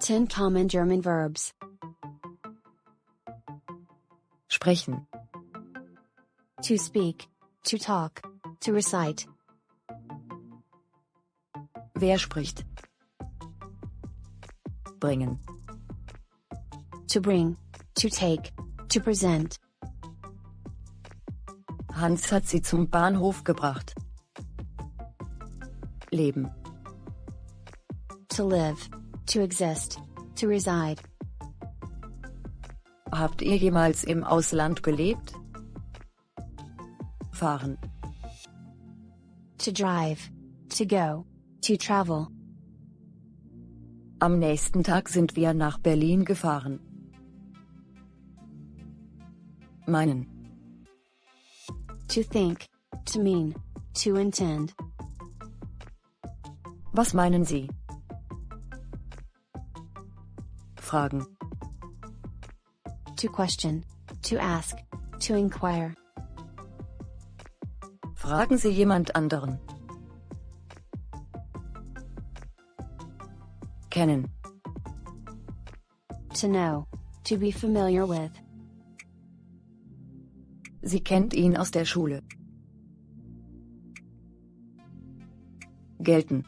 10 common German verbs. Sprechen, To speak, to talk, to recite. wer spricht? Bringen, To bring, to take, to present. Hans hat sie zum Bahnhof gebracht. Leben, To live, to exist, to reside. habt ihr jemals im Ausland gelebt? Fahren, To drive, to go, to travel. am nächsten Tag sind wir nach Berlin gefahren. Meinen, To think, to mean, to intend. was meinen Sie? Fragen, To question, to ask, to inquire. fragen Sie jemand anderen. Kennen, To know, to be familiar with. sie kennt ihn aus der Schule. Gelten,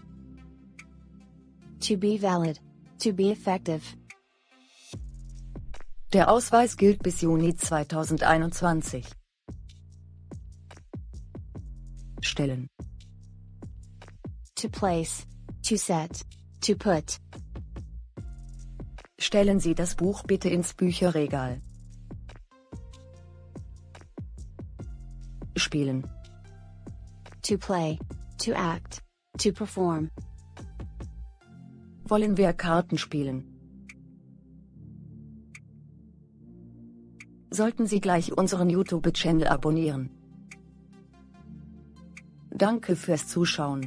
To be valid, to be effective. der Ausweis gilt bis Juni 2021. Stellen, To place, to set, to put. stellen Sie das Buch bitte ins Bücherregal. Spielen, To play, to act, to perform. wollen wir Karten spielen? Sollten Sie gleich unseren YouTube-Channel abonnieren. Danke fürs Zuschauen.